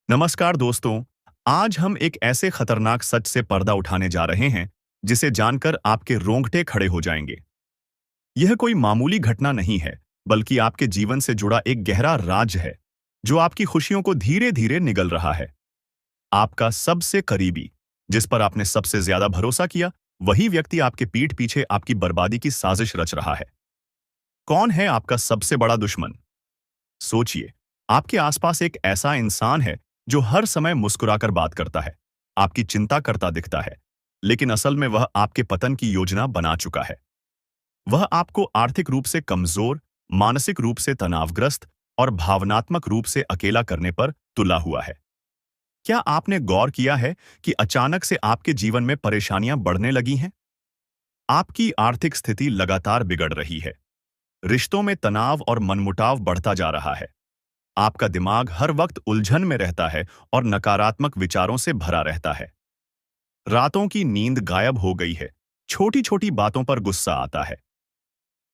नमस्कार दोस्तों। आज हम एक ऐसे खतरनाक सच से पर्दा उठाने जा रहे हैं जिसे जानकर आपके रोंगटे खड़े हो जाएंगे। यह कोई मामूली घटना नहीं है, बल्कि आपके जीवन से जुड़ा एक गहरा राज है जो आपकी खुशियों को धीरे धीरे निगल रहा है। आपका सबसे करीबी, जिस पर आपने सबसे ज्यादा भरोसा किया, वही व्यक्ति आपके पीठ पीछे आपकी बर्बादी की साजिश रच रहा है। कौन है आपका सबसे बड़ा दुश्मन? सोचिए, आपके आसपास एक ऐसा इंसान है जो हर समय मुस्कुराकर बात करता है, आपकी चिंता करता दिखता है, लेकिन असल में वह आपके पतन की योजना बना चुका है। वह आपको आर्थिक रूप से कमजोर, मानसिक रूप से तनावग्रस्त और भावनात्मक रूप से अकेला करने पर तुला हुआ है। क्या आपने गौर किया है कि अचानक से आपके जीवन में परेशानियां बढ़ने लगी हैं? आपकी आर्थिक स्थिति लगातार बिगड़ रही है, रिश्तों में तनाव और मनमुटाव बढ़ता जा रहा है। आपका दिमाग हर वक्त उलझन में रहता है और नकारात्मक विचारों से भरा रहता है। रातों की नींद गायब हो गई है, छोटी छोटी बातों पर गुस्सा आता है,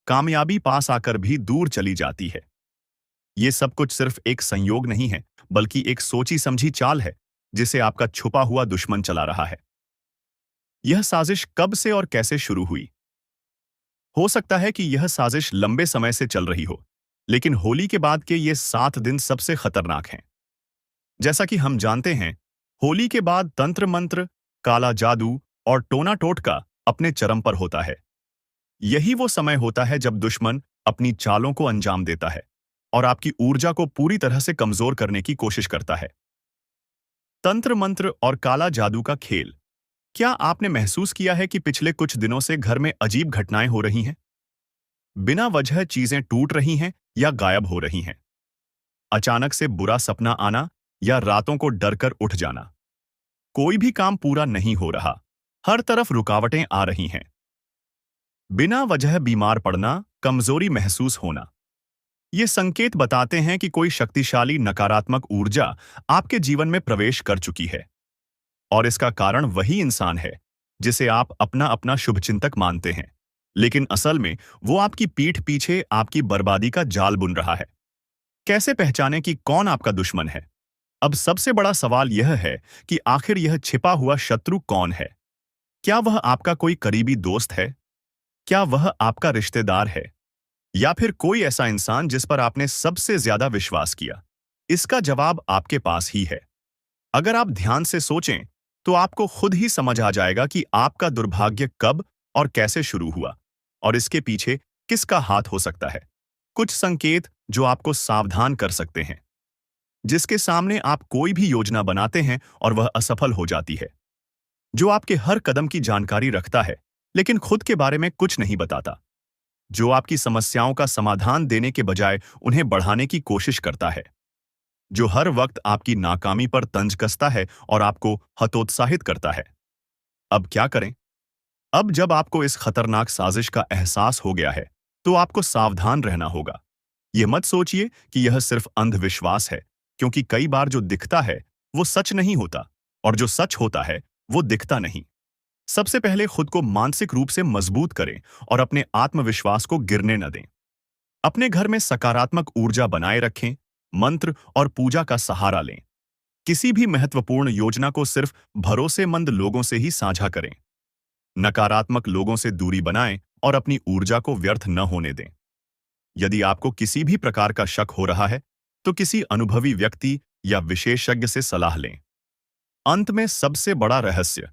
कामयाबी पास आकर भी दूर चली जाती है। ये सब कुछ सिर्फ एक संयोग नहीं है, बल्कि एक सोची समझी चाल है जिसे आपका छुपा हुआ दुश्मन चला रहा है। यह साजिश कब से और कैसे शुरू हुई? हो सकता है कि यह साजिश लंबे समय से चल रही हो, लेकिन होली के बाद के ये 7 दिन सबसे खतरनाक हैं। जैसा कि हम जानते हैं, होली के बाद तंत्र मंत्र, काला जादू और टोना टोटका अपने चरम पर होता है। यही वो समय होता है जब दुश्मन अपनी चालों को अंजाम देता है और आपकी ऊर्जा को पूरी तरह से कमजोर करने की कोशिश करता है। तंत्र मंत्र और काला जादू का खेल। क्या आपने महसूस किया है कि पिछले कुछ दिनों से घर में अजीब घटनाएं हो रही हैं? बिना वजह चीजें टूट रही हैं या गायब हो रही हैं। अचानक से बुरा सपना आना या रातों को डरकर उठ जाना। कोई भी काम पूरा नहीं हो रहा, हर तरफ रुकावटें आ रही हैं। बिना वजह बीमार पड़ना, कमजोरी महसूस होना। ये संकेत बताते हैं कि कोई शक्तिशाली नकारात्मक ऊर्जा आपके जीवन में प्रवेश कर चुकी है। और इसका कारण वही इंसान है जिसे आप अपना अपना शुभचिंतक मानते हैं, लेकिन असल में वो आपकी पीठ पीछे आपकी बर्बादी का जाल बुन रहा है। कैसे पहचानें कि कौन आपका दुश्मन है? अब सबसे बड़ा सवाल यह है कि आखिर यह छिपा हुआ शत्रु कौन है? क्या वह आपका कोई करीबी दोस्त है? क्या वह आपका रिश्तेदार है? या फिर कोई ऐसा इंसान जिस पर आपने सबसे ज्यादा विश्वास किया? इसका जवाब आपके पास ही है। अगर आप ध्यान से सोचें, तो आपको खुद ही समझ आ जाएगा कि आपका दुर्भाग्य कब और कैसे शुरू हुआ, और इसके पीछे किसका हाथ हो सकता है। कुछ संकेत जो आपको सावधान कर सकते हैं, जिसके सामने आप कोई भी योजना बनाते हैं और वह असफल हो जाती है। जो आपके हर कदम की जानकारी रखता है, लेकिन खुद के बारे में कुछ नहीं बताता। जो आपकी समस्याओं का समाधान देने के बजाय उन्हें बढ़ाने की कोशिश करता है। जो हर वक्त आपकी नाकामी पर तंज कसता है और आपको हतोत्साहित करता है। अब क्या करें? अब जब आपको इस खतरनाक साजिश का एहसास हो गया है, तो आपको सावधान रहना होगा। यह मत सोचिए कि यह सिर्फ अंधविश्वास है, क्योंकि कई बार जो दिखता है वो सच नहीं होता, और जो सच होता है वो दिखता नहीं। सबसे पहले खुद को मानसिक रूप से मजबूत करें और अपने आत्मविश्वास को गिरने न दें। अपने घर में सकारात्मक ऊर्जा बनाए रखें, मंत्र और पूजा का सहारा लें। किसी भी महत्वपूर्ण योजना को सिर्फ भरोसेमंद लोगों से ही साझा करें। नकारात्मक लोगों से दूरी बनाएं और अपनी ऊर्जा को व्यर्थ न होने दें। यदि आपको किसी भी प्रकार का शक हो रहा है, तो किसी अनुभवी व्यक्ति या विशेषज्ञ से सलाह लें। अंत में सबसे बड़ा रहस्य।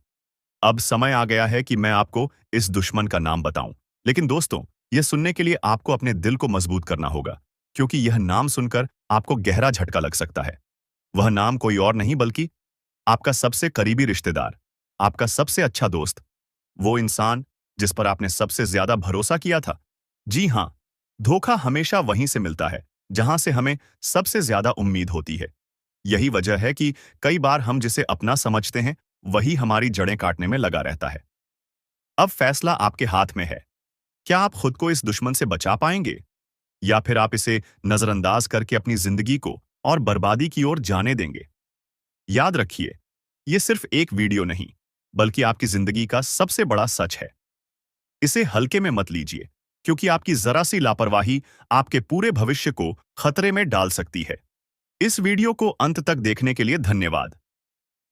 अब समय आ गया है कि मैं आपको इस दुश्मन का नाम बताऊं। लेकिन दोस्तों, यह सुनने के लिए आपको अपने दिल को मजबूत करना होगा, क्योंकि यह नाम सुनकर आपको गहरा झटका लग सकता है। वह नाम कोई और नहीं बल्कि आपका सबसे करीबी रिश्तेदार, आपका सबसे अच्छा दोस्त, वो इंसान जिस पर आपने सबसे ज्यादा भरोसा किया था। जी हां, धोखा हमेशा वहीं से मिलता है जहां से हमें सबसे ज्यादा उम्मीद होती है। यही वजह है कि कई बार हम जिसे अपना समझते हैं, वही हमारी जड़ें काटने में लगा रहता है। अब फैसला आपके हाथ में है। क्या आप खुद को इस दुश्मन से बचा पाएंगे, या फिर आप इसे नजरअंदाज करके अपनी जिंदगी को और बर्बादी की ओर जाने देंगे? याद रखिए, यह सिर्फ एक वीडियो नहीं, बल्कि आपकी जिंदगी का सबसे बड़ा सच है। इसे हल्के में मत लीजिए, क्योंकि आपकी जरा सी लापरवाही आपके पूरे भविष्य को खतरे में डाल सकती है। इस वीडियो को अंत तक देखने के लिए धन्यवाद।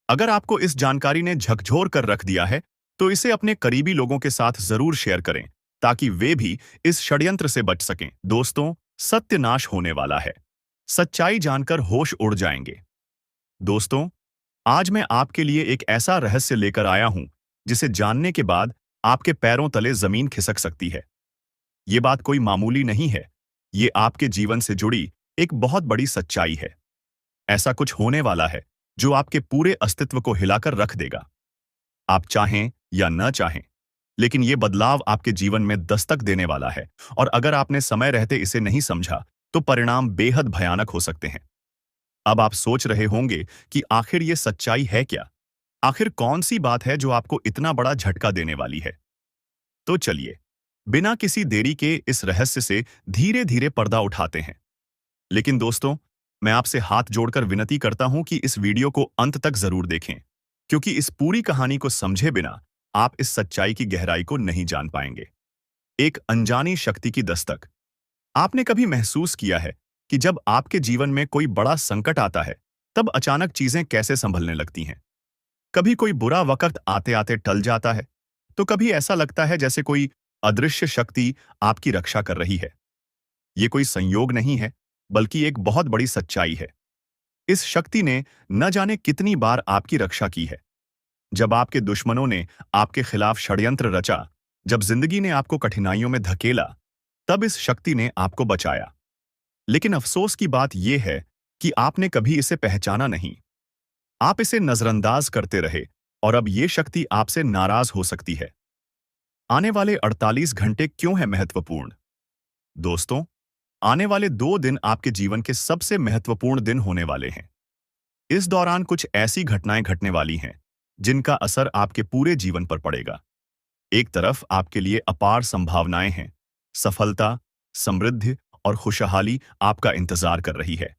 अगर आपको इस जानकारी ने झकझोर कर रख दिया है, तो इसे अपने करीबी लोगों के साथ जरूर शेयर करें, ताकि वे भी इस षड्यंत्र से बच सकें। दोस्तों, सत्य होने वाला है। सच्चाई जानकर होश उड़ जाएंगे। दोस्तों, आज मैं आपके लिए एक ऐसा रहस्य लेकर आया हूं, जिसे जानने के बाद आपके पैरों तले जमीन खिसक सकती है। ये बात कोई मामूली नहीं है। ये आपके जीवन से जुड़ी एक बहुत बड़ी सच्चाई है। ऐसा कुछ होने वाला है जो आपके पूरे अस्तित्व को हिलाकर रख देगा। आप चाहें या न चाहें, लेकिन ये बदलाव आपके जीवन में दस्तक देने वाला है, और अगर आपने समय रहते इसे नहीं समझा, तो परिणाम बेहद भयानक हो सकते हैं। अब आप सोच रहे होंगे कि आखिर ये सच्चाई है क्या? आखिर कौन सी बात है जो आपको इतना बड़ा झटका देने वाली है? तो चलिए, बिना किसी देरी के इस रहस्य से धीरे धीरे पर्दा उठाते हैं। लेकिन दोस्तों, मैं आपसे हाथ जोड़कर विनती करता हूं कि इस वीडियो को अंत तक जरूर देखें, क्योंकि इस पूरी कहानी को समझे बिना आप इस सच्चाई की गहराई को नहीं जान पाएंगे। एक अनजानी शक्ति की दस्तक। आपने कभी महसूस किया है कि जब आपके जीवन में कोई बड़ा संकट आता है, तब अचानक चीजें कैसे संभलने लगती हैं? कभी कोई बुरा वक्त आते आते टल जाता है, तो कभी ऐसा लगता है जैसे कोई अदृश्य शक्ति आपकी रक्षा कर रही है। ये कोई संयोग नहीं है, बल्कि एक बहुत बड़ी सच्चाई है। इस शक्ति ने न जाने कितनी बार आपकी रक्षा की है। जब आपके दुश्मनों ने आपके खिलाफ षड्यंत्र रचा, जब जिंदगी ने आपको कठिनाइयों में धकेला, तब इस शक्ति ने आपको बचाया। लेकिन अफसोस की बात यह है कि आपने कभी इसे पहचाना नहीं। आप इसे नजरअंदाज करते रहे, और अब ये शक्ति आपसे नाराज हो सकती है। आने वाले 48 घंटे क्यों है महत्वपूर्ण? दोस्तों, आने वाले 2 दिन आपके जीवन के सबसे महत्वपूर्ण दिन होने वाले हैं। इस दौरान कुछ ऐसी घटनाएं घटने वाली हैं जिनका असर आपके पूरे जीवन पर पड़ेगा। एक तरफ आपके लिए अपार संभावनाएं हैं, सफलता, समृद्धि और खुशहाली आपका इंतजार कर रही है।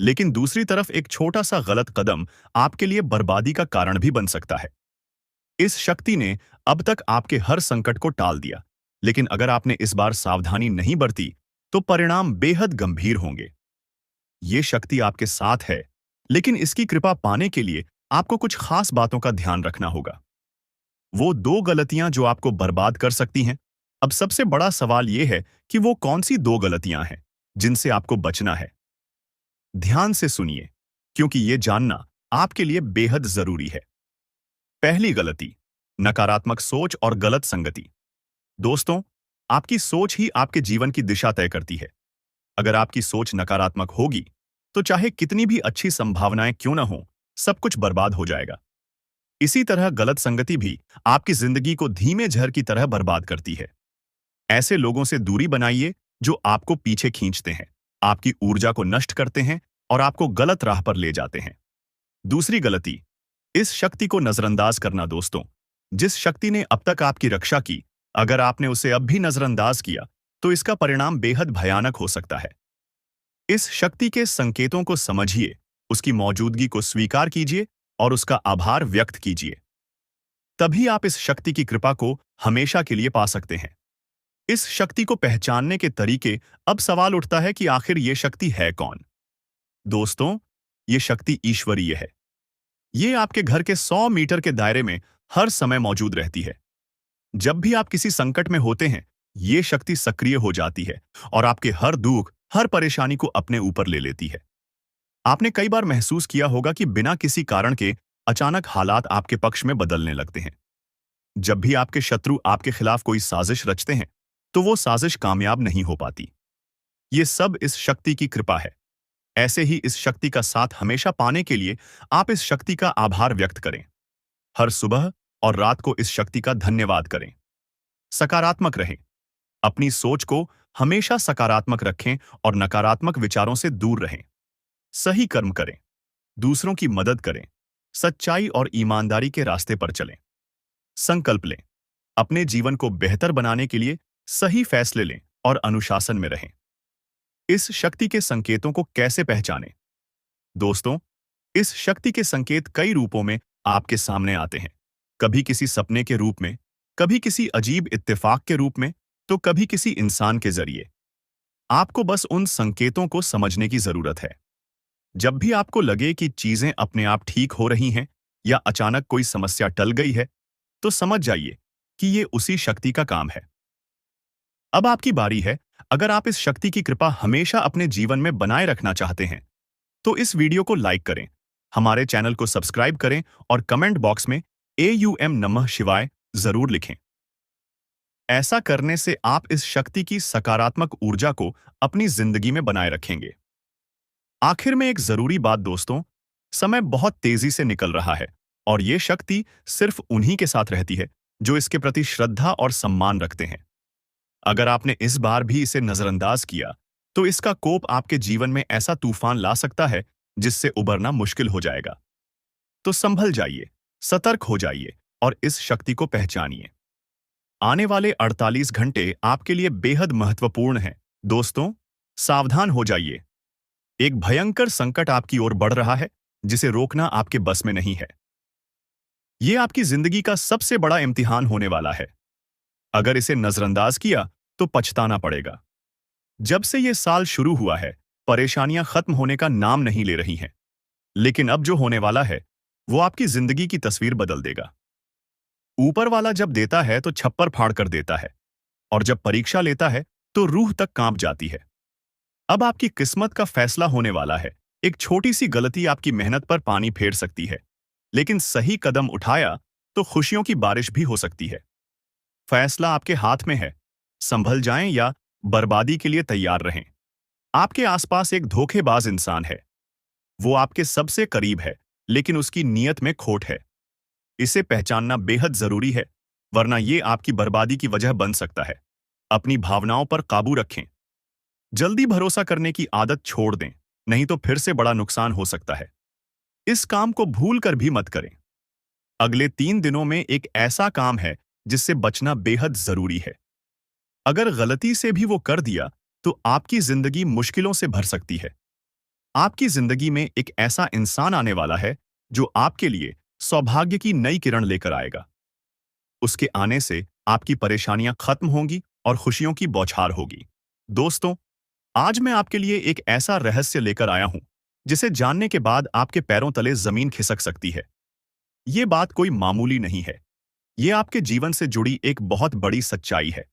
लेकिन दूसरी तरफ एक छोटा सा गलत कदम आपके लिए बर्बादी का कारण भी बन सकता है। इस शक्ति ने अब तक आपके हर संकट को टाल दिया, लेकिन अगर आपने इस बार सावधानी नहीं बरती, तो परिणाम बेहद गंभीर होंगे। ये शक्ति आपके साथ है, लेकिन इसकी कृपा पाने के लिए आपको कुछ खास बातों का ध्यान रखना होगा। वो 2 गलतियां जो आपको बर्बाद कर सकती हैं। अब सबसे बड़ा सवाल यह है कि वो कौन सी 2 गलतियां हैं जिनसे आपको बचना है। ध्यान से सुनिए, क्योंकि ये जानना आपके लिए बेहद जरूरी है। पहली गलती, नकारात्मक सोच और गलत संगति। दोस्तों, आपकी सोच ही आपके जीवन की दिशा तय करती है। अगर आपकी सोच नकारात्मक होगी, तो चाहे कितनी भी अच्छी संभावनाएं क्यों न हो, सब कुछ बर्बाद हो जाएगा। इसी तरह गलत संगति भी आपकी जिंदगी को धीमे झर की तरह बर्बाद करती है। ऐसे लोगों से दूरी बनाइए जो आपको पीछे खींचते हैं, आपकी ऊर्जा को नष्ट करते हैं और आपको गलत राह पर ले जाते हैं। दूसरी गलती, इस शक्ति को नजरअंदाज करना। दोस्तों, जिस शक्ति ने अब तक आपकी रक्षा की, अगर आपने उसे अब भी नजरअंदाज किया, तो इसका परिणाम बेहद भयानक हो सकता है। इस शक्ति के संकेतों को समझिए, उसकी मौजूदगी को स्वीकार कीजिए और उसका आभार व्यक्त कीजिए। तभी आप इस शक्ति की कृपा को हमेशा के लिए पा सकते हैं। इस शक्ति को पहचानने के तरीके। अब सवाल उठता है कि आखिर ये शक्ति है कौन? दोस्तों, ये शक्ति ईश्वरीय है। ये आपके घर के 100 मीटर के दायरे में हर समय मौजूद रहती है। जब भी आप किसी संकट में होते हैं, ये शक्ति सक्रिय हो जाती है और आपके हर दुख, हर परेशानी को अपने ऊपर ले लेती है। आपने कई बार महसूस किया होगा कि बिना किसी कारण के अचानक हालात आपके पक्ष में बदलने लगते हैं। जब भी आपके शत्रु आपके खिलाफ कोई साजिश रचते हैं, तो वो साजिश कामयाब नहीं हो पाती। ये सब इस शक्ति की कृपा है। ऐसे ही इस शक्ति का साथ हमेशा पाने के लिए आप इस शक्ति का आभार व्यक्त करें। हर सुबह और रात को इस शक्ति का धन्यवाद करें। सकारात्मक रहें। अपनी सोच को हमेशा सकारात्मक रखें और नकारात्मक विचारों से दूर रहें। सही कर्म करें, दूसरों की मदद करें, सच्चाई और ईमानदारी के रास्ते पर चलें। संकल्प लें, अपने जीवन को बेहतर बनाने के लिए सही फैसले लें और अनुशासन में रहें। इस शक्ति के संकेतों को कैसे पहचानें? दोस्तों, इस शक्ति के संकेत कई रूपों में आपके सामने आते हैं। कभी किसी सपने के रूप में, कभी किसी अजीब इत्तेफाक के रूप में, तो कभी किसी इंसान के जरिए। आपको बस उन संकेतों को समझने की जरूरत है। जब भी आपको लगे कि चीजें अपने आप ठीक हो रही हैं या अचानक कोई समस्या टल गई है, तो समझ जाइए कि ये उसी शक्ति का काम है। अब आपकी बारी है। अगर आप इस शक्ति की कृपा हमेशा अपने जीवन में बनाए रखना चाहते हैं, तो इस वीडियो को लाइक करें, हमारे चैनल को सब्सक्राइब करें और कमेंट बॉक्स में AUM नमः शिवाय जरूर लिखें। ऐसा करने से आप इस शक्ति की सकारात्मक ऊर्जा को अपनी जिंदगी में बनाए रखेंगे। आखिर में एक जरूरी बात दोस्तों, समय बहुत तेजी से निकल रहा है और ये शक्ति सिर्फ उन्हीं के साथ रहती है जो इसके प्रति श्रद्धा और सम्मान रखते हैं। अगर आपने इस बार भी इसे नजरअंदाज किया, तो इसका कोप आपके जीवन में ऐसा तूफान ला सकता है जिससे उबरना मुश्किल हो जाएगा। तो संभल जाइए, सतर्क हो जाइए और इस शक्ति को पहचानिए। आने वाले 48 घंटे आपके लिए बेहद महत्वपूर्ण हैं। दोस्तों, सावधान हो जाइए। एक भयंकर संकट आपकी ओर बढ़ रहा है जिसे रोकना आपके बस में नहीं है। ये आपकी जिंदगी का सबसे बड़ा इम्तिहान होने वाला है। अगर इसे नजरअंदाज किया तो पछताना पड़ेगा। जब से ये साल शुरू हुआ है, परेशानियां खत्म होने का नाम नहीं ले रही हैं। लेकिन अब जो होने वाला है, वो आपकी जिंदगी की तस्वीर बदल देगा। ऊपर वाला जब देता है तो छप्पर फाड़ कर देता है, और जब परीक्षा लेता है तो रूह तक कांप जाती है। अब आपकी किस्मत का फैसला होने वाला है। एक छोटी सी गलती आपकी मेहनत पर पानी फेर सकती है, लेकिन सही कदम उठाया तो खुशियों की बारिश भी हो सकती है। फैसला आपके हाथ में है। संभल जाएं या बर्बादी के लिए तैयार रहें। आपके आसपास एक धोखेबाज इंसान है। वो आपके सबसे करीब है, लेकिन उसकी नीयत में खोट है। इसे पहचानना बेहद जरूरी है, वरना ये आपकी बर्बादी की वजह बन सकता है। अपनी भावनाओं पर काबू रखें। जल्दी भरोसा करने की आदत छोड़ दें, नहीं तो फिर से बड़ा नुकसान हो सकता है। इस काम को भूल कर भी मत करें। अगले 3 दिनों में एक ऐसा काम है जिससे बचना बेहद जरूरी है। अगर गलती से भी वो कर दिया, तो आपकी जिंदगी मुश्किलों से भर सकती है। आपकी जिंदगी में एक ऐसा इंसान आने वाला है जो आपके लिए सौभाग्य की नई किरण लेकर आएगा। उसके आने से आपकी परेशानियां खत्म होंगी और खुशियों की बौछार होगी। दोस्तों, आज मैं आपके लिए एक ऐसा रहस्य लेकर आया हूं जिसे जानने के बाद आपके पैरों तले जमीन खिसक सकती है। ये बात कोई मामूली नहीं है। ये आपके जीवन से जुड़ी एक बहुत बड़ी सच्चाई है।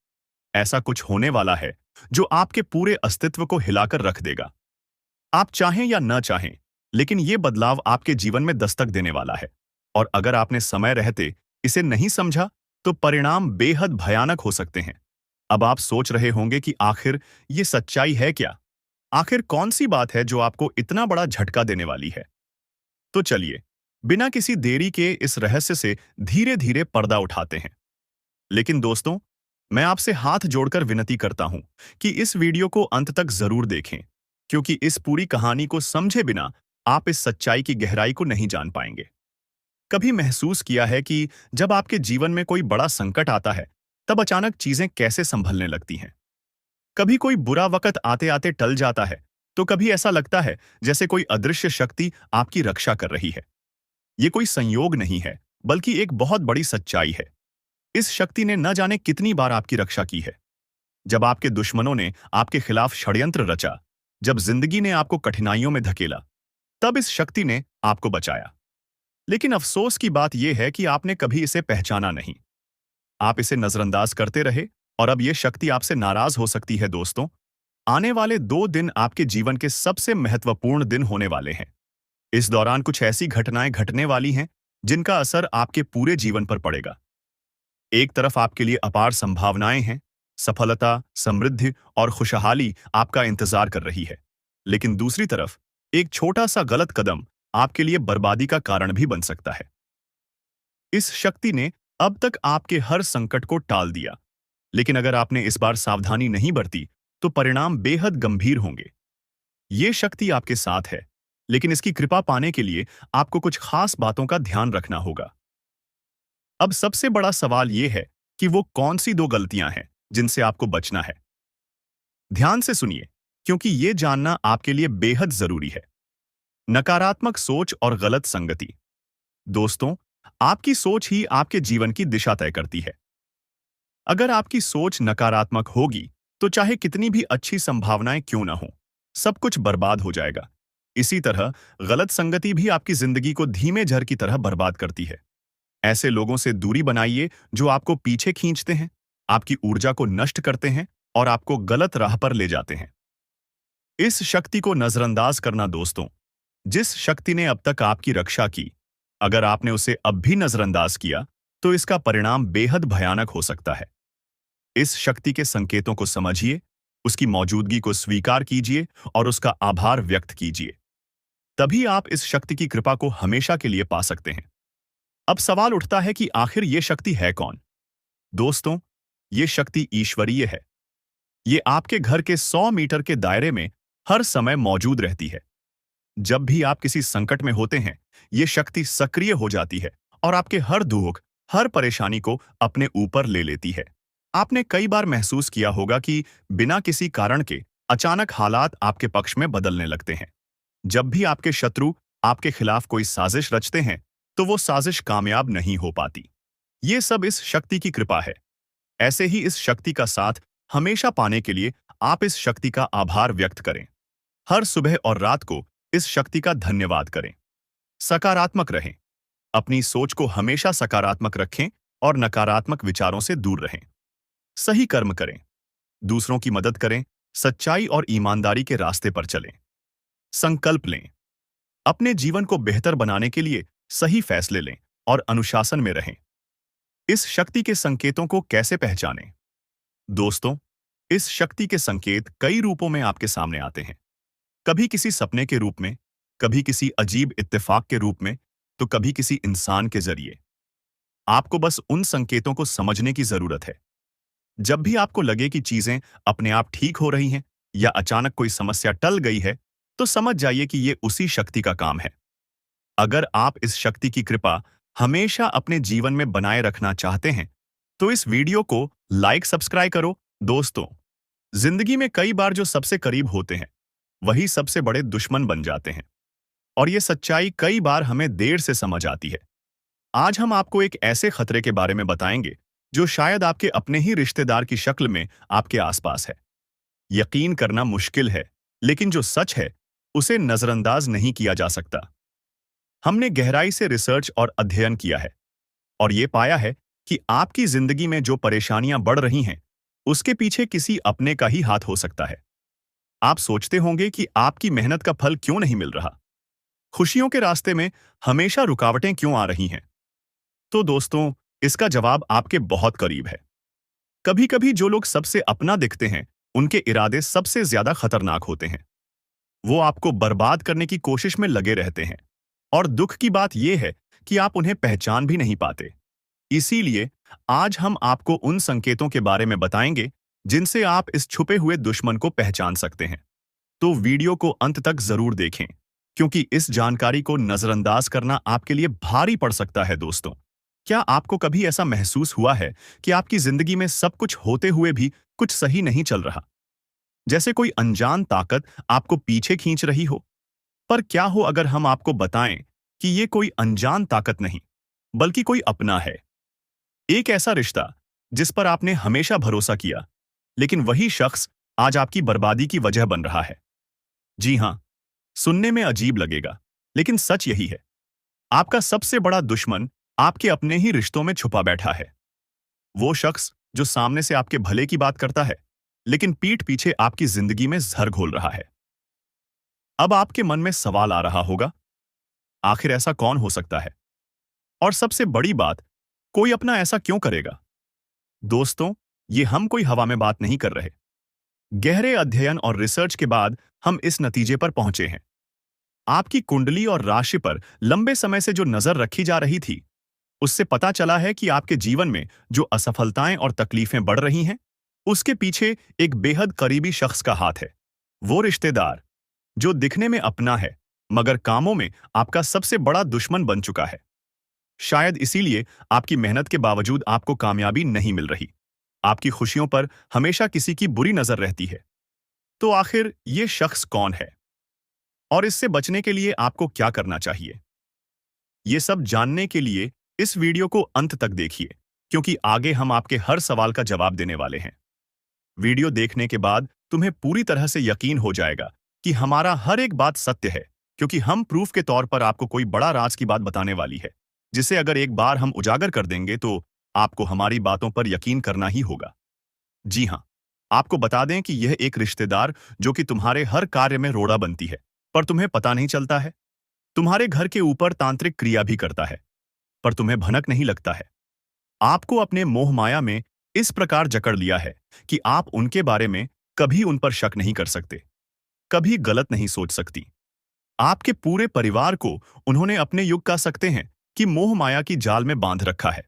ऐसा कुछ होने वाला है जो आपके पूरे अस्तित्व को हिलाकर रख देगा। आप चाहें या न चाहें, लेकिन ये बदलाव आपके जीवन में दस्तक देने वाला है। और अगर आपने समय रहते इसे नहीं समझा, तो परिणाम बेहद भयानक हो सकते हैं। अब आप सोच रहे होंगे कि आखिर ये सच्चाई है क्या? आखिर कौन सी बात है जो आपको इतना बड़ा झटका देने वाली है? तो चलिए, बिना किसी देरी के इस रहस्य से धीरे धीरे पर्दा उठाते हैं। लेकिन दोस्तों, मैं आपसे हाथ जोड़कर विनती करता हूं कि इस वीडियो को अंत तक जरूर देखें, क्योंकि इस पूरी कहानी को समझे बिना आप इस सच्चाई की गहराई को नहीं जान पाएंगे। कभी महसूस किया है कि जब आपके जीवन में कोई बड़ा संकट आता है, तब अचानक चीजें कैसे संभलने लगती हैं? कभी कोई बुरा वक्त आते आते टल जाता है, तो कभी ऐसा लगता है जैसे कोई अदृश्य शक्ति आपकी रक्षा कर रही है। ये कोई संयोग नहीं है, बल्कि एक बहुत बड़ी सच्चाई है। इस शक्ति ने न जाने कितनी बार आपकी रक्षा की है। जब आपके दुश्मनों ने आपके खिलाफ षड्यंत्र रचा, जब जिंदगी ने आपको कठिनाइयों में धकेला, तब इस शक्ति ने आपको बचाया। लेकिन अफसोस की बात यह है कि आपने कभी इसे पहचाना नहीं। आप इसे नजरअंदाज करते रहे और अब यह शक्ति आपसे नाराज हो सकती है। दोस्तों, आने वाले 2 दिन आपके जीवन के सबसे महत्वपूर्ण दिन होने वाले हैं। इस दौरान कुछ ऐसी घटनाएं घटने वाली हैं जिनका असर आपके पूरे जीवन पर पड़ेगा। एक तरफ आपके लिए अपार संभावनाएं हैं, सफलता, समृद्धि और खुशहाली आपका इंतजार कर रही है। लेकिन दूसरी तरफ एक छोटा सा गलत कदम आपके लिए बर्बादी का कारण भी बन सकता है। इस शक्ति ने अब तक आपके हर संकट को टाल दिया, लेकिन अगर आपने इस बार सावधानी नहीं बरती, तो परिणाम बेहद गंभीर होंगे। ये शक्ति आपके साथ है, लेकिन इसकी कृपा पाने के लिए आपको कुछ खास बातों का ध्यान रखना होगा। अब सबसे बड़ा सवाल यह है कि वो कौन सी 2 गलतियां हैं जिनसे आपको बचना है। ध्यान से सुनिए, क्योंकि ये जानना आपके लिए बेहद जरूरी है। नकारात्मक सोच और गलत संगति। दोस्तों, आपकी सोच ही आपके जीवन की दिशा तय करती है। अगर आपकी सोच नकारात्मक होगी, तो चाहे कितनी भी अच्छी संभावनाएं क्यों ना हो, सब कुछ बर्बाद हो जाएगा। इसी तरह गलत संगति भी आपकी जिंदगी को धीमे झर की तरह बर्बाद करती है। ऐसे लोगों से दूरी बनाइए जो आपको पीछे खींचते हैं, आपकी ऊर्जा को नष्ट करते हैं और आपको गलत राह पर ले जाते हैं। इस शक्ति को नजरअंदाज करना दोस्तों, जिस शक्ति ने अब तक आपकी रक्षा की, अगर आपने उसे अब भी नजरअंदाज किया तो इसका परिणाम बेहद भयानक हो सकता है। इस शक्ति के संकेतों को समझिए, उसकी मौजूदगी को स्वीकार कीजिए और उसका आभार व्यक्त कीजिए। तभी आप इस शक्ति की कृपा को हमेशा के लिए पा सकते हैं। अब सवाल उठता है कि आखिर ये शक्ति है कौन? दोस्तों, ये शक्ति ईश्वरीय है। ये आपके घर के 100 मीटर के दायरे में हर समय मौजूद रहती है। जब भी आप किसी संकट में होते हैं, ये शक्ति सक्रिय हो जाती है और आपके हर दुख, हर परेशानी को अपने ऊपर ले लेती है। आपने कई बार महसूस किया होगा कि बिना किसी कारण के अचानक हालात आपके पक्ष में बदलने लगते हैं। जब भी आपके शत्रु आपके खिलाफ कोई साजिश रचते हैं, तो वो साजिश कामयाब नहीं हो पाती। ये सब इस शक्ति की कृपा है। ऐसे ही इस शक्ति का साथ हमेशा पाने के लिए आप इस शक्ति का आभार व्यक्त करें। हर सुबह और रात को इस शक्ति का धन्यवाद करें। सकारात्मक रहें। अपनी सोच को हमेशा सकारात्मक रखें और नकारात्मक विचारों से दूर रहें। सही कर्म करें, दूसरों की मदद करें, सच्चाई और ईमानदारी के रास्ते पर चलें। संकल्प लें, अपने जीवन को बेहतर बनाने के लिए सही फैसले लें और अनुशासन में रहें। इस शक्ति के संकेतों को कैसे पहचानें? दोस्तों, इस शक्ति के संकेत कई रूपों में आपके सामने आते हैं। कभी किसी सपने के रूप में, कभी किसी अजीब इत्तेफाक के रूप में, तो कभी किसी इंसान के जरिए। आपको बस उन संकेतों को समझने की जरूरत है। जब भी आपको लगे कि चीजें अपने आप ठीक हो रही हैं या अचानक कोई समस्या टल गई है, तो समझ जाइए कि ये उसी शक्ति का काम है। अगर आप इस शक्ति की कृपा हमेशा अपने जीवन में बनाए रखना चाहते हैं, तो इस वीडियो को लाइक सब्सक्राइब करो। दोस्तों, जिंदगी में कई बार जो सबसे करीब होते हैं, वही सबसे बड़े दुश्मन बन जाते हैं और ये सच्चाई कई बार हमें देर से समझ आती है। आज हम आपको एक ऐसे खतरे के बारे में बताएंगे जो शायद आपके अपने ही रिश्तेदार की शक्ल में आपके आसपास है। यकीन करना मुश्किल है, लेकिन जो सच है उसे नजरअंदाज नहीं किया जा सकता। हमने गहराई से रिसर्च और अध्ययन किया है और ये पाया है कि आपकी जिंदगी में जो परेशानियां बढ़ रही हैं, उसके पीछे किसी अपने का ही हाथ हो सकता है। आप सोचते होंगे कि आपकी मेहनत का फल क्यों नहीं मिल रहा? खुशियों के रास्ते में हमेशा रुकावटें क्यों आ रही हैं? तो दोस्तों, इसका जवाब आपके बहुत करीब है। कभी-कभी जो लोग सबसे अपना दिखते हैं, उनके इरादे सबसे ज्यादा खतरनाक होते हैं। वो आपको बर्बाद करने की कोशिश में लगे रहते हैं और दुख की बात यह है कि आप उन्हें पहचान भी नहीं पाते। इसीलिए आज हम आपको उन संकेतों के बारे में बताएंगे जिनसे आप इस छुपे हुए दुश्मन को पहचान सकते हैं। तो वीडियो को अंत तक जरूर देखें, क्योंकि इस जानकारी को नजरअंदाज करना आपके लिए भारी पड़ सकता है। दोस्तों, क्या आपको कभी ऐसा महसूस हुआ है कि आपकी जिंदगी में सब कुछ होते हुए भी कुछ सही नहीं चल रहा? जैसे कोई अनजान ताकत आपको पीछे खींच रही हो? पर क्या हो अगर हम आपको बताएं कि ये कोई अनजान ताकत नहीं, बल्कि कोई अपना है। एक ऐसा रिश्ता जिस पर आपने हमेशा भरोसा किया, लेकिन वही शख्स आज आपकी बर्बादी की वजह बन रहा है। जी हां, सुनने में अजीब लगेगा, लेकिन सच यही है। आपका सबसे बड़ा दुश्मन आपके अपने ही रिश्तों में छुपा बैठा है। वो शख्स जो सामने से आपके भले की बात करता है, लेकिन पीठ पीछे आपकी जिंदगी में जहर घोल रहा है। अब आपके मन में सवाल आ रहा होगा, आखिर ऐसा कौन हो सकता है? और सबसे बड़ी बात, कोई अपना ऐसा क्यों करेगा? दोस्तों, ये हम कोई हवा में बात नहीं कर रहे। गहरे अध्ययन और रिसर्च के बाद हम इस नतीजे पर पहुंचे हैं। आपकी कुंडली और राशि पर लंबे समय से जो नजर रखी जा रही थी, उससे पता चला है कि आपके जीवन में जो असफलताएं और तकलीफें बढ़ रही हैं, उसके पीछे एक बेहद करीबी शख्स का हाथ है। वो रिश्तेदार जो दिखने में अपना है, मगर कामों में आपका सबसे बड़ा दुश्मन बन चुका है। शायद इसीलिए आपकी मेहनत के बावजूद आपको कामयाबी नहीं मिल रही। आपकी खुशियों पर हमेशा किसी की बुरी नजर रहती है। तो आखिर ये शख्स कौन है और इससे बचने के लिए आपको क्या करना चाहिए? ये सब जानने के लिए इस वीडियो को अंत तक देखिए, क्योंकि आगे हम आपके हर सवाल का जवाब देने वाले हैं। वीडियो देखने के बाद तुम्हें पूरी तरह से यकीन हो जाएगा कि हमारा हर एक बात सत्य है क्योंकि हम प्रूफ के तौर पर आपको कोई बड़ा राज की बात बताने वाली है, जिसे अगर एक बार हम उजागर कर देंगे तो आपको हमारी बातों पर यकीन करना ही होगा। जी हाँ, आपको बता दें कि यह एक रिश्तेदार जो कि तुम्हारे हर कार्य में रोड़ा बनती है, पर तुम्हें पता नहीं चलता है। तुम्हारे घर के ऊपर तांत्रिक क्रिया भी करता है, पर तुम्हें भनक नहीं लगता है। आपको अपने मोह माया में इस प्रकार जकड़ लिया है कि आप उनके बारे में कभी उन पर शक नहीं कर सकते, कभी गलत नहीं सोच सकती। आपके पूरे परिवार को उन्होंने अपने युग कह सकते हैं कि मोह माया की जाल में बांध रखा है।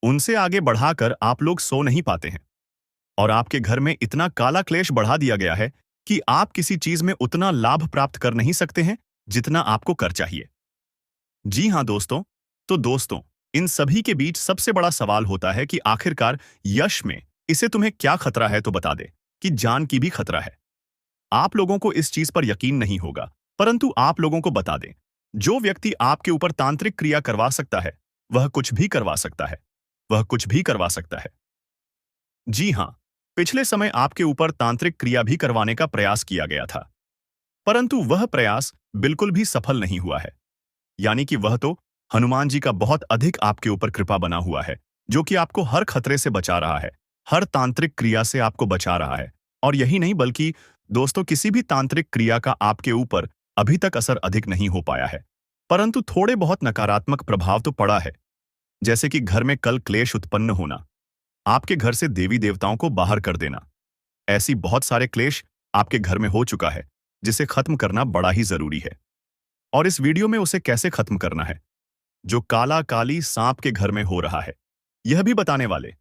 उनसे आगे बढ़ाकर आप लोग सो नहीं पाते हैं, और आपके घर में इतना काला क्लेश बढ़ा दिया गया है कि आप किसी चीज में उतना लाभ प्राप्त कर नहीं सकते हैं जितना आपको कर चाहिए। जी हाँ दोस्तों, तो दोस्तों, इन सभी के बीच सबसे बड़ा सवाल होता है कि आखिरकार यश में इसे तुम्हें क्या खतरा है, तो बता दे कि जान की भी खतरा है। आप लोगों को इस चीज पर यकीन नहीं होगा, परंतु आप लोगों को बता दें, जो व्यक्ति आपके ऊपर तांत्रिक क्रिया करवा सकता है, वह कुछ भी करवा सकता है। वह कुछ भी करवा सकता है। जी हाँ, पिछले समय आपके ऊपर तांत्रिक क्रिया भी करवाने का प्रयास किया गया था, परंतु वह प्रयास बिल्कुल भी सफल नहीं हुआ है। यानी कि वह तो हनुमान जी का बहुत अधिक आपके ऊपर कृपा बना हुआ है, जो कि आपको हर खतरे से बचा रहा है, हर तांत्रिक क्रिया से आपको बचा रहा है। और यही नहीं, बल्कि दोस्तों, किसी भी तांत्रिक क्रिया का आपके ऊपर अभी तक असर अधिक नहीं हो पाया है, परंतु थोड़े बहुत नकारात्मक प्रभाव तो पड़ा है। जैसे कि घर में कल क्लेश उत्पन्न होना, आपके घर से देवी देवताओं को बाहर कर देना। ऐसी बहुत सारे क्लेश आपके घर में हो चुका है, जिसे खत्म करना बड़ा ही जरूरी है। और इस वीडियो में उसे कैसे खत्म करना है, जो काला काली सांप के घर में हो रहा है, यह भी बताने वाले।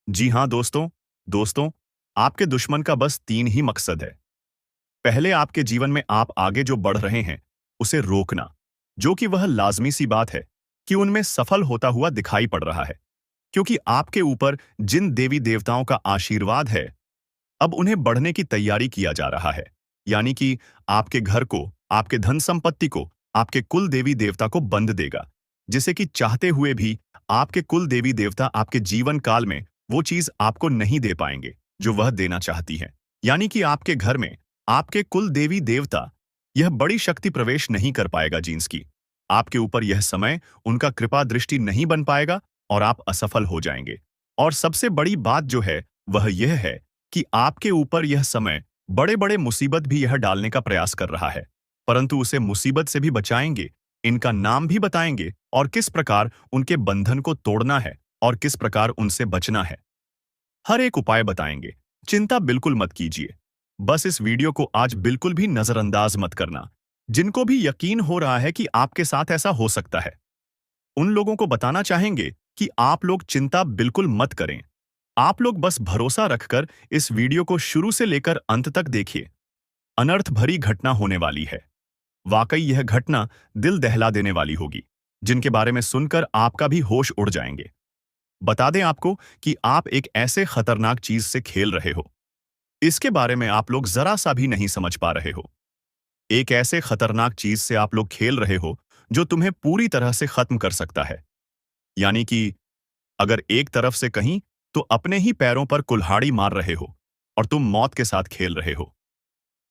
जी हाँ दोस्तों, दोस्तों, आपके दुश्मन का बस 3 ही मकसद है। पहले, आपके जीवन में आप आगे जो बढ़ रहे हैं उसे रोकना, जो कि वह लाजमी सी बात है कि उनमें सफल होता हुआ दिखाई पड़ रहा है, क्योंकि आपके ऊपर जिन देवी देवताओं का आशीर्वाद है, अब उन्हें बढ़ने की तैयारी किया जा रहा है। यानी कि आपके घर को, आपके धन संपत्ति को, आपके कुल देवी देवता को बंद देगा, जिसे कि चाहते हुए भी आपके कुल देवी देवता आपके जीवन काल में वो चीज आपको नहीं दे पाएंगे जो वह देना चाहती है। यानी कि आपके घर में आपके कुल देवी देवता यह बड़ी शक्ति प्रवेश नहीं कर पाएगा जींस की। आपके ऊपर यह समय उनका कृपा दृष्टि नहीं बन पाएगा और आप असफल हो जाएंगे। और सबसे बड़ी बात जो है वह यह है कि आपके ऊपर यह समय बड़े बड़े मुसीबत भी यह डालने का प्रयास कर रहा है, परंतु उसे मुसीबत से भी बचाएंगे, इनका नाम भी बताएंगे और किस प्रकार उनके बंधन को तोड़ना है और किस प्रकार उनसे बचना है। हर एक उपाय बताएंगे। चिंता बिल्कुल मत कीजिए। बस इस वीडियो को आज बिल्कुल भी नजरअंदाज मत करना। जिनको भी यकीन हो रहा है कि आपके साथ ऐसा हो सकता है, उन लोगों को बताना चाहेंगे कि आप लोग चिंता बिल्कुल मत करें। आप लोग बस भरोसा रखकर इस वीडियो को शुरू से लेकर अंत तक देखिए। अनर्थ भरी घटना होने वाली है। वाकई यह घटना दिल दहला देने वाली होगी, जिनके बारे में सुनकर आपका भी होश उड़ जाएंगे। बता दें आपको कि आप एक ऐसे खतरनाक चीज से खेल रहे हो, इसके बारे में आप लोग जरा सा भी नहीं समझ पा रहे हो। एक ऐसे खतरनाक चीज से आप लोग खेल रहे हो जो तुम्हें पूरी तरह से खत्म कर सकता है। यानी कि अगर एक तरफ से कहीं तो अपने ही पैरों पर कुल्हाड़ी मार रहे हो और तुम मौत के साथ खेल रहे हो।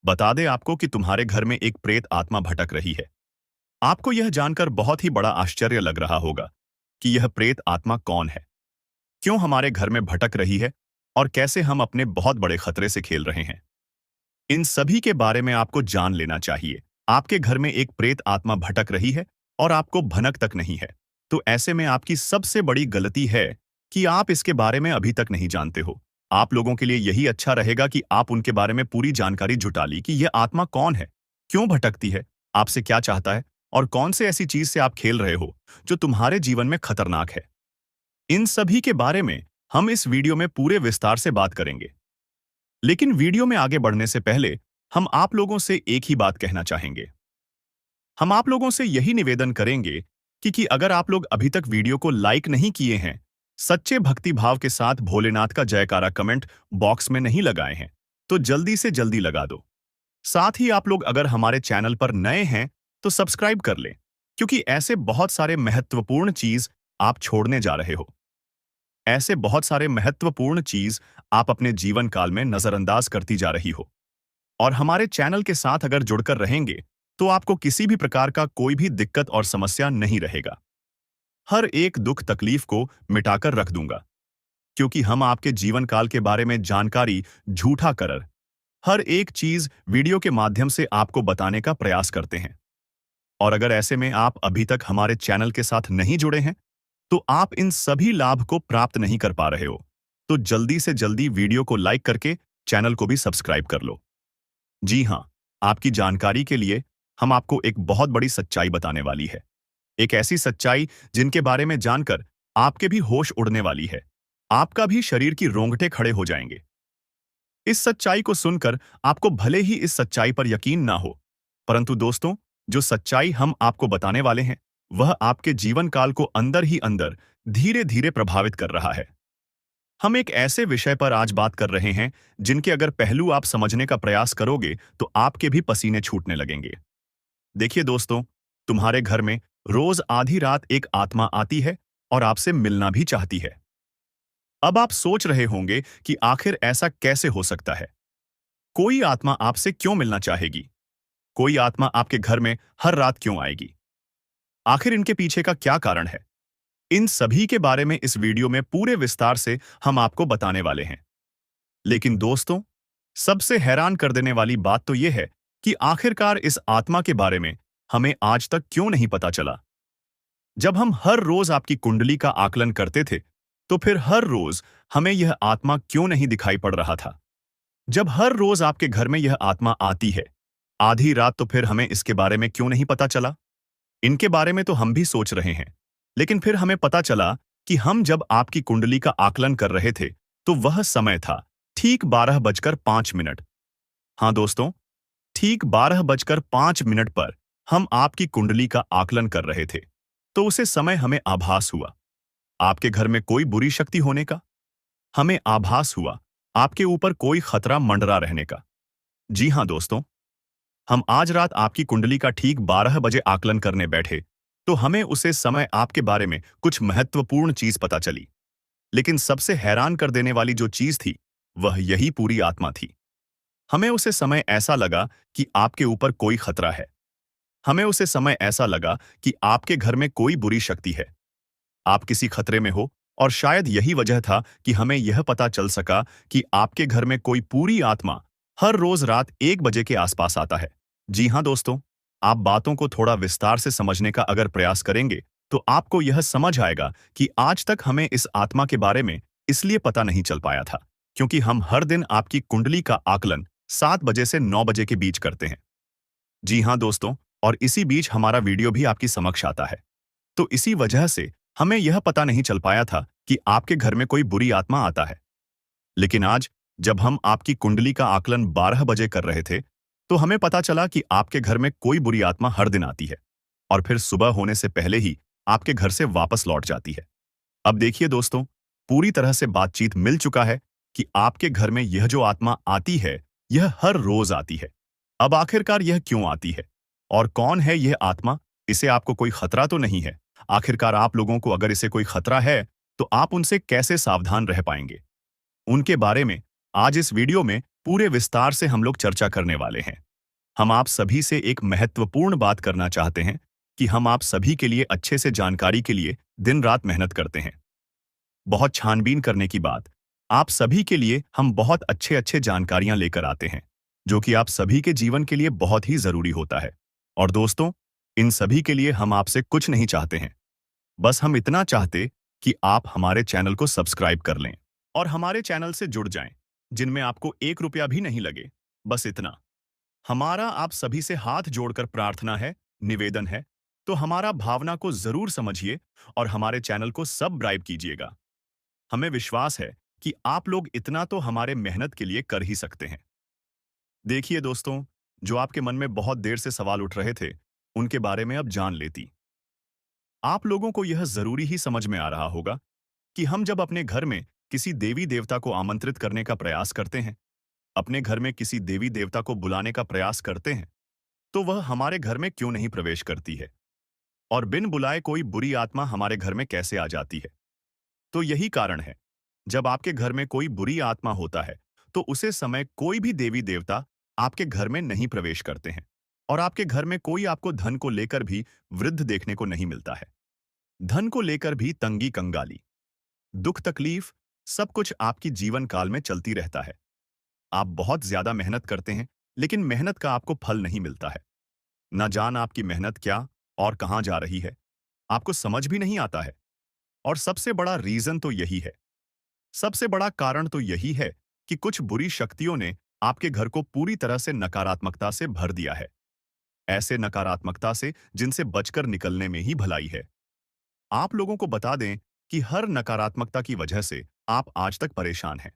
बता दें आपको कि तुम्हारे घर में एक प्रेत आत्मा भटक रही है। आपको यह जानकर बहुत ही बड़ा आश्चर्य लग रहा होगा कि यह प्रेत आत्मा कौन है, क्यों हमारे घर में भटक रही है और कैसे हम अपने बहुत बड़े खतरे से खेल रहे हैं। इन सभी के बारे में आपको जान लेना चाहिए। आपके घर में एक प्रेत आत्मा भटक रही है और आपको भनक तक नहीं है, तो ऐसे में आपकी सबसे बड़ी गलती है कि आप इसके बारे में अभी तक नहीं जानते हो। आप लोगों के लिए यही अच्छा रहेगा कि आप उनके बारे में पूरी जानकारी जुटा ली कि यह आत्मा कौन है, क्यों भटकती है, आपसे क्या चाहता है और कौन से ऐसी चीज से आप खेल रहे हो जो तुम्हारे जीवन में खतरनाक है। इन सभी के बारे में हम इस वीडियो में पूरे विस्तार से बात करेंगे। लेकिन वीडियो में आगे बढ़ने से पहले हम आप लोगों से एक ही बात कहना चाहेंगे। हम आप लोगों से यही निवेदन करेंगे कि अगर आप लोग अभी तक वीडियो को लाइक नहीं किए हैं, सच्चे भक्ति भाव के साथ भोलेनाथ का जयकारा कमेंट बॉक्स में नहीं लगाए हैं, तो जल्दी से जल्दी लगा दो। साथ ही आप लोग अगर हमारे चैनल पर नए हैं तो सब्सक्राइब कर लें, क्योंकि ऐसे बहुत सारे महत्वपूर्ण चीज आप छोड़ने जा रहे हो। ऐसे बहुत सारे महत्वपूर्ण चीज आप अपने जीवन काल में नजरअंदाज करती जा रही हो। और हमारे चैनल के साथ अगर जुड़कर रहेंगे तो आपको किसी भी प्रकार का कोई भी दिक्कत और समस्या नहीं रहेगा। हर एक दुख तकलीफ को मिटाकर रख दूंगा, क्योंकि हम आपके जीवन काल के बारे में जानकारी झूठा कर हर एक चीज वीडियो के माध्यम से आपको बताने का प्रयास करते हैं। और अगर ऐसे में आप अभी तक हमारे चैनल के साथ नहीं जुड़े हैं, तो आप इन सभी लाभ को प्राप्त नहीं कर पा रहे हो, तो जल्दी से जल्दी वीडियो को लाइक करके चैनल को भी सब्सक्राइब कर लो। जी हाँ, आपकी जानकारी के लिए हम आपको एक बहुत बड़ी सच्चाई बताने वाली है। एक ऐसी सच्चाई जिनके बारे में जानकर आपके भी होश उड़ने वाली है। आपका भी शरीर की रोंगटे खड़े हो जाएंगे। इस सच्चाई को सुनकर आपको भले ही इस सच्चाई पर यकीन ना हो, परंतु दोस्तों, जो सच्चाई हम आपको बताने वाले हैं, वह आपके जीवन काल को अंदर ही अंदर धीरे धीरे प्रभावित कर रहा है। हम एक ऐसे विषय पर आज बात कर रहे हैं जिनके अगर पहलू आप समझने का प्रयास करोगे तो आपके भी पसीने छूटने लगेंगे। देखिए दोस्तों, तुम्हारे घर में रोज आधी रात एक आत्मा आती है और आपसे मिलना भी चाहती है। अब आप सोच रहे होंगे कि आखिर ऐसा कैसे हो सकता है? कोई आत्मा आपसे क्यों मिलना चाहेगी? कोई आत्मा आपके घर में हर रात क्यों आएगी? आखिर इनके पीछे का क्या कारण है? इन सभी के बारे में इस वीडियो में पूरे विस्तार से हम आपको बताने वाले हैं। लेकिन दोस्तों, सबसे हैरान कर देने वाली बात तो यह है कि आखिरकार इस आत्मा के बारे में हमें आज तक क्यों नहीं पता चला। जब हम हर रोज आपकी कुंडली का आकलन करते थे, तो फिर हर रोज हमें यह आत्मा क्यों नहीं दिखाई पड़ रहा था? जब हर रोज आपके घर में यह आत्मा आती है आधी रात, तो फिर हमें इसके बारे में क्यों नहीं पता चला? इनके बारे में तो हम भी सोच रहे हैं, लेकिन फिर हमें पता चला कि हम जब आपकी कुंडली का आकलन कर रहे थे, तो वह समय था ठीक 12:05। हाँ दोस्तों, ठीक 12:05 पर हम आपकी कुंडली का आकलन कर रहे थे, तो उसे समय हमें आभास हुआ आपके घर में कोई बुरी शक्ति होने का। हमें आभास हुआ आपके ऊपर कोई खतरा मंडरा रहने का। जी हाँ दोस्तों, हम आज रात आपकी कुंडली का ठीक 12 बजे आकलन करने बैठे, तो हमें उसे समय आपके बारे में कुछ महत्वपूर्ण चीज पता चली। लेकिन सबसे हैरान कर देने वाली जो चीज थी, वह यही पूरी आत्मा थी। हमें उसे समय ऐसा लगा कि आपके ऊपर कोई खतरा है। हमें उसे समय ऐसा लगा कि आपके घर में कोई बुरी शक्ति है। आप किसी खतरे में हो, और शायद यही वजह था कि हमें यह पता चल सका कि आपके घर में कोई पूरी आत्मा हर रोज रात 1 बजे के आसपास आता है। जी हाँ दोस्तों, आप बातों को थोड़ा विस्तार से समझने का अगर प्रयास करेंगे, तो आपको यह समझ आएगा कि आज तक हमें इस आत्मा के बारे में इसलिए पता नहीं चल पाया था, क्योंकि हम हर दिन आपकी कुंडली का आकलन 7 बजे से 9 बजे के बीच करते हैं। जी हाँ दोस्तों, और इसी बीच हमारा वीडियो भी आपकी समक्ष आता है। तो इसी वजह से हमें यह पता नहीं चल पाया था कि आपके घर में कोई बुरी आत्मा आता है। लेकिन आज जब हम आपकी कुंडली का आकलन 12 बजे कर रहे थे, तो हमें पता चला कि आपके घर में कोई बुरी आत्मा हर दिन आती है और फिर सुबह होने से पहले ही आपके घर से वापस लौट जाती है। अब देखिए दोस्तों, पूरी तरह से बातचीत मिल चुका है कि आपके घर में यह जो आत्मा आती है, यह हर रोज आती है। अब आखिरकार यह क्यों आती है और कौन है यह आत्मा? इसे आपको कोई खतरा तो नहीं है? आखिरकार आप लोगों को अगर इसे कोई खतरा है, तो आप उनसे कैसे सावधान रह पाएंगे? उनके बारे में आज इस वीडियो में पूरे विस्तार से हम लोग चर्चा करने वाले हैं। हम आप सभी से एक महत्वपूर्ण बात करना चाहते हैं कि हम आप सभी के लिए अच्छे से जानकारी के लिए दिन रात मेहनत करते हैं। बहुत छानबीन करने की बात, आप सभी के लिए हम बहुत अच्छे अच्छे जानकारियां लेकर आते हैं, जो कि आप सभी के जीवन के लिए बहुत ही जरूरी होता है। और दोस्तों, इन सभी के लिए हम आपसे कुछ नहीं चाहते हैं, बस हम इतना चाहते कि आप हमारे चैनल को सब्सक्राइब कर लें और हमारे चैनल से जुड़ जाएं, जिनमें आपको 1 रुपया भी नहीं लगे। बस इतना। हमारा आप सभी से हाथ जोड़कर प्रार्थना है, निवेदन है, तो हमारा भावना को जरूर समझिए और हमारे चैनल को सब्सक्राइब कीजिएगा। हमें विश्वास है कि आप लोग इतना तो हमारे मेहनत के लिए कर ही सकते हैं। देखिए दोस्तों, जो आपके मन में बहुत देर से सवाल उठ रहे थे, उनके बारे में अब जान लेती। आप लोगों को यह जरूरी ही समझ में आ रहा होगा कि हम जब अपने घर में किसी देवी देवता को आमंत्रित करने का प्रयास करते हैं, अपने घर में किसी देवी देवता को बुलाने का प्रयास करते हैं, तो वह हमारे घर में क्यों नहीं प्रवेश करती है और बिन बुलाए कोई बुरी आत्मा हमारे घर में कैसे आ जाती है? तो यही कारण है, जब आपके घर में कोई बुरी आत्मा होता है, तो उसे समय कोई भी देवी देवता आपके घर में नहीं प्रवेश करते हैं। और आपके घर में कोई आपको धन को लेकर भी वृद्ध देखने को नहीं मिलता है। धन को लेकर भी तंगी कंगाली, दुख तकलीफ, सब कुछ आपकी जीवन काल में चलती रहता है। आप बहुत ज्यादा मेहनत करते हैं, लेकिन मेहनत का आपको फल नहीं मिलता है। न जान आपकी मेहनत क्या और कहां जा रही है, आपको समझ भी नहीं आता है। और सबसे बड़ा रीजन तो यही है, सबसे बड़ा कारण तो यही है कि कुछ बुरी शक्तियों ने आपके घर को पूरी तरह से नकारात्मकता से भर दिया है। ऐसे नकारात्मकता से जिनसे बचकर निकलने में ही भलाई है। आप लोगों को बता दें कि हर नकारात्मकता की वजह से आप आज तक परेशान हैं।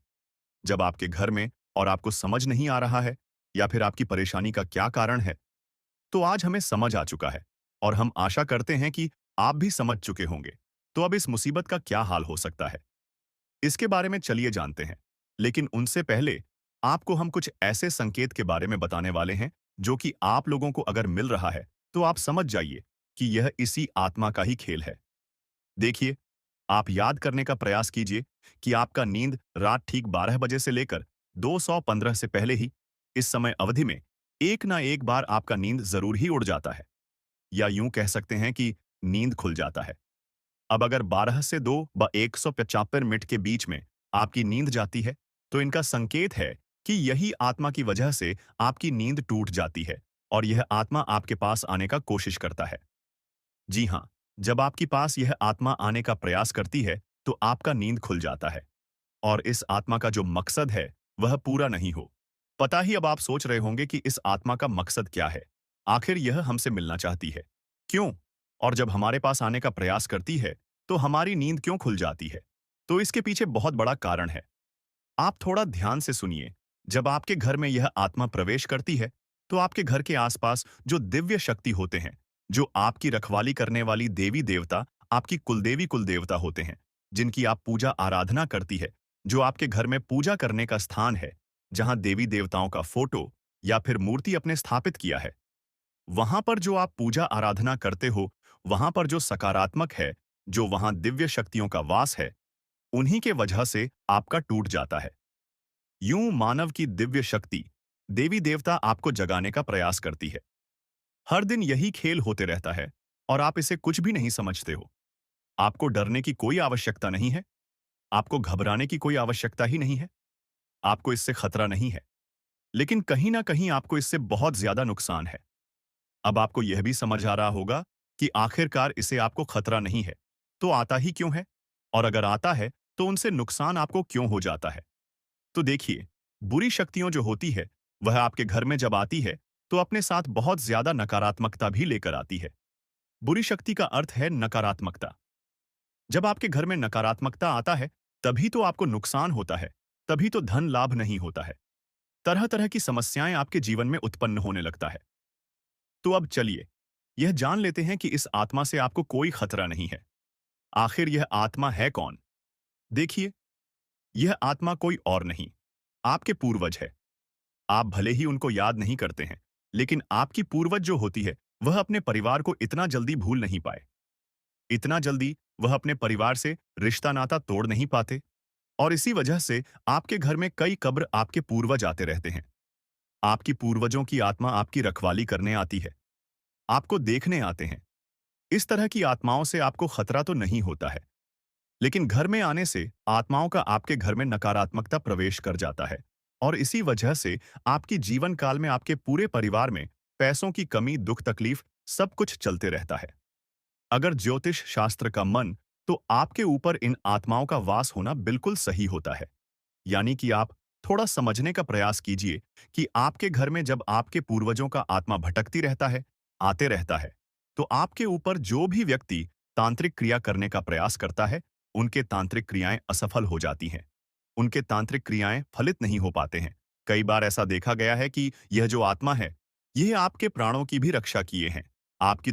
जब आपके घर में और आपको समझ नहीं आ रहा है या फिर आपकी परेशानी का क्या कारण है, तो आज हमें समझ आ चुका है और हम आशा करते हैं कि आप भी समझ चुके होंगे। तो अब इस मुसीबत का क्या हाल हो सकता है, इसके बारे में चलिए जानते हैं। लेकिन उनसे पहले आपको हम कुछ ऐसे संकेत के बारे में बताने वाले हैं जो कि आप लोगों को अगर मिल रहा है तो आप समझ जाइए कि यह इसी आत्मा का ही खेल है। देखिए, आप याद करने का प्रयास कीजिए कि आपका नींद रात ठीक 12 बजे से लेकर 215 से पहले ही इस समय अवधि में एक ना एक बार आपका नींद जरूर ही उड़ जाता है, या यूं कह सकते हैं कि नींद खुल जाता है। अब अगर 12 से 2 ब 175 मिनट के बीच में आपकी नींद जाती है, तो इनका संकेत है कि यही आत्मा की वजह से आपकी नींद टूट जाती है और यह आत्मा आपके पास आने का कोशिश करता है। जी हाँ, जब आपके पास यह आत्मा आने का प्रयास करती है, तो आपका नींद खुल जाता है और इस आत्मा का जो मकसद है, वह पूरा नहीं हो। पता ही अब आप सोच रहे होंगे कि इस आत्मा का मकसद क्या है? आखिर यह हमसे मिलना चाहती है। क्यों? और जब हमारे पास आने का प्रयास करती है, तो हमारी नींद क्यों खुल जाती है? तो इसके पीछे बहुत बड़ा कारण है। आप थोड़ा ध्यान से सुनिए। जब आपके घर में यह आत्मा प्रवेश करती है, तो आपके घर के आसपास जो दिव्य शक्ति होते हैं, जो आपकी रखवाली करने वाली देवी देवता, आपकी कुलदेवी कुलदेवता होते हैं, जिनकी आप पूजा आराधना करती है, जो आपके घर में पूजा करने का स्थान है, जहां देवी देवताओं का फोटो या फिर मूर्ति अपने स्थापित किया है, वहां पर जो आप पूजा आराधना करते हो, वहां पर जो सकारात्मक है, जो वहां दिव्य शक्तियों का वास है, उन्हीं के वजह से आपका टूट जाता है। यूं मानव की दिव्य शक्ति, देवी देवता आपको जगाने का प्रयास करती है। हर दिन यही खेल होते रहता है और आप इसे कुछ भी नहीं समझते हो। आपको डरने की कोई आवश्यकता नहीं है, आपको घबराने की कोई आवश्यकता ही नहीं है, आपको इससे खतरा नहीं है। लेकिन कहीं ना कहीं आपको इससे बहुत ज्यादा नुकसान है। अब आपको यह भी समझ आ रहा होगा कि आखिरकार इसे आपको खतरा नहीं है, तो आता ही क्यों है? और अगर आता है, तो उनसे नुकसान आपको क्यों हो जाता है? तो देखिए, बुरी शक्तियों जो होती है, वह आपके घर में जब आती है, तो अपने साथ बहुत ज्यादा नकारात्मकता भी लेकर आती है। बुरी शक्ति का अर्थ है नकारात्मकता। जब आपके घर में नकारात्मकता आता है, तभी तो आपको नुकसान होता है, तभी तो धन लाभ नहीं होता है। तरह तरह की समस्याएं आपके जीवन में उत्पन्न होने लगता है। तो अब चलिए, यह जान लेते हैं कि इस आत्मा से आपको कोई खतरा नहीं है। आखिर यह आत्मा है कौन? देखिए, यह आत्मा कोई और नहीं, आपके पूर्वज है। आप भले ही उनको याद नहीं करते हैं, लेकिन आपकी पूर्वज जो होती है, वह अपने परिवार को इतना जल्दी भूल नहीं पाए। इतना जल्दी वह अपने परिवार से रिश्ता नाता तोड़ नहीं पाते, और इसी वजह से आपके घर में कई कब्र आपके पूर्वज आते रहते हैं। आपकी पूर्वजों की आत्मा आपकी रखवाली करने आती है, आपको देखने आते हैं। इस तरह की आत्माओं से आपको खतरा तो नहीं होता है, लेकिन घर में आने से आत्माओं का आपके घर में नकारात्मकता प्रवेश कर जाता है, और इसी वजह से आपकी जीवन काल में आपके पूरे परिवार में पैसों की कमी, दुख तकलीफ, सब कुछ चलते रहता है। अगर ज्योतिष शास्त्र का मन, तो आपके ऊपर इन आत्माओं का वास होना बिल्कुल सही होता है। यानी कि आप थोड़ा समझने का प्रयास कीजिए कि आपके घर में जब आपके पूर्वजों का आत्मा भटकती रहता है, आते रहता है, तो आपके ऊपर जो भी व्यक्ति तांत्रिक क्रिया करने का प्रयास करता है, उनके तांत्रिक क्रियाएं असफल हो जाती हैं। उनके तांत्रिक क्रियाएं फलित नहीं हो पाते हैं। कई बार ऐसा देखा गया है कि यह जो आत्मा है, यह आपके प्राणों की भी रक्षा किए हैं, आपकी